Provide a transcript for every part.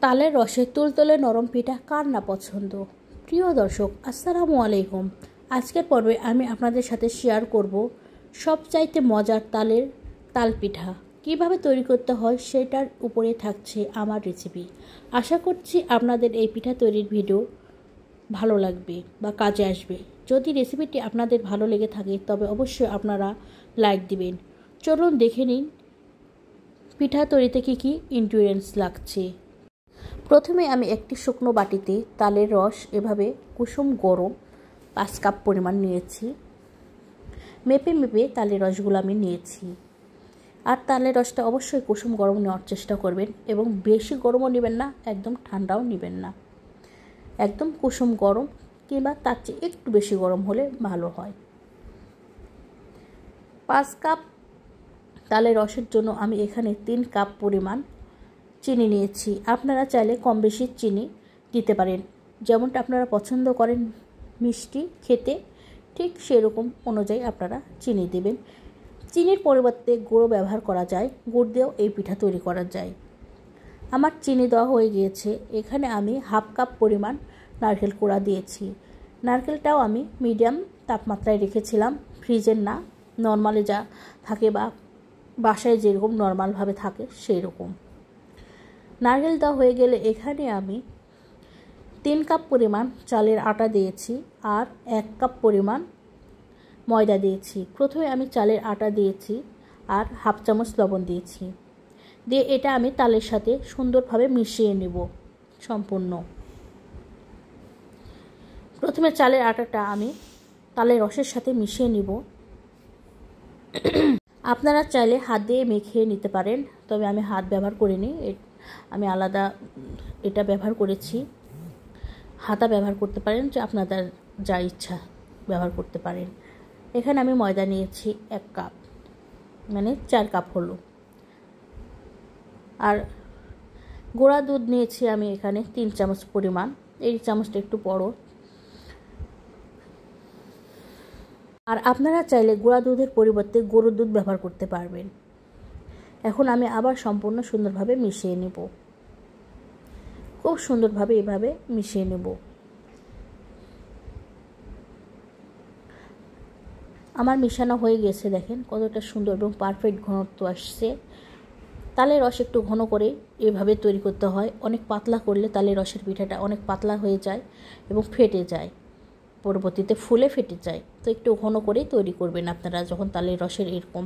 তালের রসে তুলতুলে নরম পিঠা কার না পছন্দ। প্রিয় দর্শক, আসসালামু আলাইকুম। আজকের পর্বে আমি আপনাদের সাথে শেয়ার করব সবচাইতে মজার তাল পিঠা কিভাবে তৈরি করতে হয়, সেটার উপরে থাকছে আমার রেসিপি। আশা করছি আপনাদের এই পিঠা তৈরির ভিডিও ভালো লাগবে বা কাজে আসবে। যদি রেসিপিটি আপনাদের ভালো লেগে থাকে তবে অবশ্যই আপনারা লাইক দিবেন। চলুন দেখে নিন পিঠা তৈরিতে কী কী ইনগ্রিডিয়েন্টস লাগছে। প্রথমে আমি একটি শুকনো বাটিতে তালের রস এভাবে কুসুম গরম 5 কাপ পরিমাণ নিয়েছি। মেপে তালের রসগুলো আমি নিয়েছি। আর তালের রসটা অবশ্যই কুসুম গরম নেওয়ার চেষ্টা করবেন, এবং বেশি গরমও নেবেন না, একদম ঠান্ডাও নেবেন না। একদম কুসুম গরম কিংবা তার চেয়ে একটু বেশি গরম হলে ভালো হয়। 5 কাপ তালের রসের জন্য আমি এখানে 3 কাপ পরিমাণ চিনি নিয়েছি। আপনারা চাইলে কম বেশি চিনি দিতে পারেন, যেমনটা আপনারা পছন্দ করেন মিষ্টি খেতে, ঠিক সেরকম অনুযায়ী আপনারা চিনি দেবেন। চিনির পরিবর্তে গুঁড়ো ব্যবহার করা যায়, গুড় দিয়েও এই পিঠা তৈরি করা যায়। আমার চিনি দেওয়া হয়ে গিয়েছে। এখানে আমি 1/2 কাপ পরিমাণ নারকেল কোড়া দিয়েছি। নারকেলটাও আমি মিডিয়াম তাপমাত্রায় রেখেছিলাম, ফ্রিজের না, নর্মালে যা থাকে বা বাসায় যেরকম নর্মালভাবে থাকে সেই রকম। নারকেল দেওয়া হয়ে গেলে এখানে আমি 3 কাপ পরিমাণ চালের আটা দিয়েছি আর 1 কাপ পরিমাণ ময়দা দিয়েছি। প্রথমে আমি চালের আটা দিয়েছি আর 1/2 চামচ লবণ দিয়েছি। দিয়ে এটা আমি তালের সাথে সুন্দরভাবে মিশিয়ে নেব সম্পূর্ণ। প্রথমে চালের আটাটা আমি তালের রসের সাথে মিশিয়ে নিব। আপনারা চাইলে হাত দিয়ে মেখে নিতে পারেন, তবে আমি হাত ব্যবহার করিনি, আমি আলাদা এটা ব্যবহার করেছি। হাতা ব্যবহার করতে পারেন, যে আপনাদের যা ইচ্ছা ব্যবহার করতে পারেন। এখানে আমি ময়দা নিয়েছি 1 কাপ, মানে 4 কাপ হলো। আর গুঁড়া দুধ নিয়েছি আমি এখানে 3 চামচ পরিমাণ। এই চামচটা একটু বড়। আর আপনারা চাইলে গুঁড়া দুধের পরিবর্তে গরুর দুধ ব্যবহার করতে পারবেন। এখন আমি আবার সম্পূর্ণ সুন্দরভাবে মিশিয়ে নেব, খুব সুন্দরভাবে এভাবে মিশিয়ে নেব। আমার মিশানো হয়ে গেছে, দেখেন কতটা সুন্দর এবং পারফেক্ট ঘনত্ব আসছে। তালের রস একটু ঘন করে এভাবে তৈরি করতে হয়। অনেক পাতলা করলে তালের রসের পিঠাটা অনেক পাতলা হয়ে যায় এবং ফেটে যায়, পরবর্তীতে ফুলে ফেটে যায়। তো একটু ঘন করেই তৈরি করবেন আপনারা যখন তালের রসের এরকম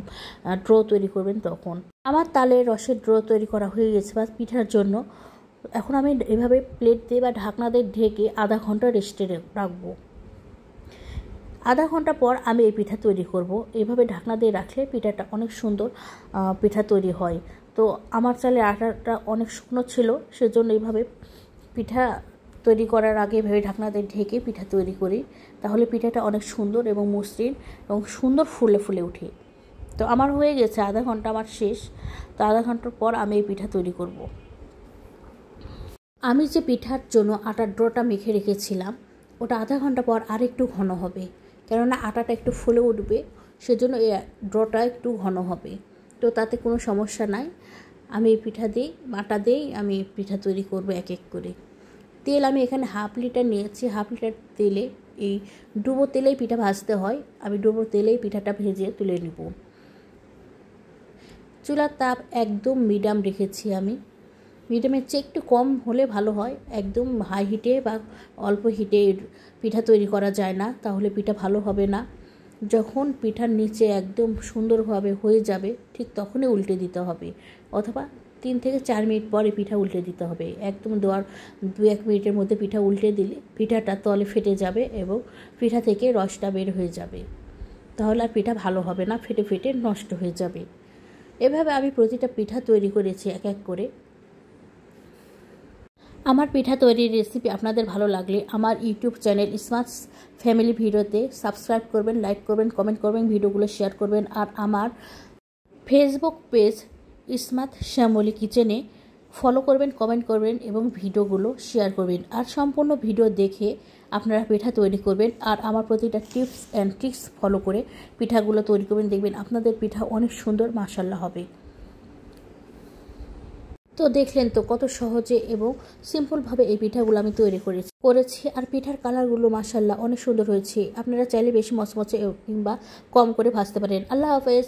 ড্রো তৈরি করবেন তখন। আমার তালের রসের ড্রো তৈরি করা হয়ে গেছে বা পিঠার জন্য। এখন আমি এভাবে প্লেট দিয়ে বা ঢাকনা দিয়ে ঢেকে আধা ঘন্টা রেস্টে রাখবো। আধা ঘন্টা পর আমি এই পিঠা তৈরি করব। এভাবে ঢাকনা দিয়ে রাখলে পিঠাটা অনেক সুন্দর পিঠা তৈরি হয়। তো আমার চালের আটাটা অনেক শুকনো ছিল, সেজন্য এইভাবে পিঠা তৈরি করার আগে এভাবে ঢাকনা দিয়ে ঢেকে পিঠা তৈরি করি, তাহলে পিঠাটা অনেক সুন্দর এবং মসৃণ এবং সুন্দর ফুলে ফুলে ওঠে। তো আমার হয়ে গেছে, আধা ঘন্টা আমার শেষ। তো আধা ঘন্টার পর আমি এই পিঠা তৈরি করব। আমি যে পিঠার জন্য আটার ড্রোটা মেখে রেখেছিলাম, ওটা আধা ঘন্টা পর আর একটু ঘন হবে, কেননা আটাটা একটু ফুলে উঠবে, সেজন্য এই ড্রোটা একটু ঘন হবে। তো তাতে কোনো সমস্যা নাই। আমি এই পিঠা দিই, আটা দিয়েই আমি পিঠা তৈরি করব এক এক করে। তেল আমি এখানে 1/2 লিটার নিয়েছি। 1/2 লিটার তেলে, এই ডুবো তেলেই পিঠা ভাজতে হয়, আমি ডুবো তেলেই পিঠাটা ভেজে তুলে নেব। চুলার তাপ একদম মিডিয়াম রেখেছি আমি। মিডিয়ামের চেয়ে একটু কম হলে ভালো হয়। একদম হাই হিটে বা অল্প হিটে পিঠা তৈরি করা যায় না, তাহলে পিঠা ভালো হবে না। যখন পিঠার নিচে একদম সুন্দরভাবে হয়ে যাবে, ঠিক তখনই উল্টে দিতে হবে, অথবা 3 থেকে 4 মিনিট পরে পিঠা উল্টে দিতে হবে। একদম 2-1 মিনিটের মধ্যে পিঠা উল্টে দিলে পিঠাটা তলে ফেটে যাবে এবং পিঠা থেকে রসটা বের হয়ে যাবে, তাহলে আর পিঠা ভালো হবে না, ফেটে ফেটে নষ্ট হয়ে যাবে। এভাবে আমি প্রতিটা পিঠা তৈরি করেছি এক এক করে। আমার পিঠা তৈরির রেসিপি আপনাদের ভালো লাগলে আমার ইউটিউব চ্যানেল স্মার্ট ফ্যামিলি ভিডিওতে সাবস্ক্রাইব করবেন, লাইক করবেন, কমেন্ট করবেন, ভিডিওগুলো শেয়ার করবেন। আর আমার ফেসবুক পেজ স্মার্ট শ্যামলী কিচেনে ফলো করবেন, কমেন্ট করবেন এবং ভিডিওগুলো শেয়ার করবেন। আর সম্পূর্ণ ভিডিও দেখে আপনারা পিঠা তৈরি করবেন, আর আমার প্রতিটা টিপস অ্যান্ড ট্রিক্স ফলো করে পিঠাগুলো তৈরি করবেন। দেখবেন আপনাদের পিঠা অনেক সুন্দর মাশাআল্লাহ হবে। তো দেখলেন তো কত সহজে এবং সিম্পলভাবে এই পিঠাগুলো আমি তৈরি করেছি আর পিঠার কালারগুলো মাশাআল্লাহ অনেক সুন্দর হয়েছে। আপনারা চাইলে বেশি মচমচে কিংবা কম করে ভাজতে পারেন। আল্লাহ হাফেজ।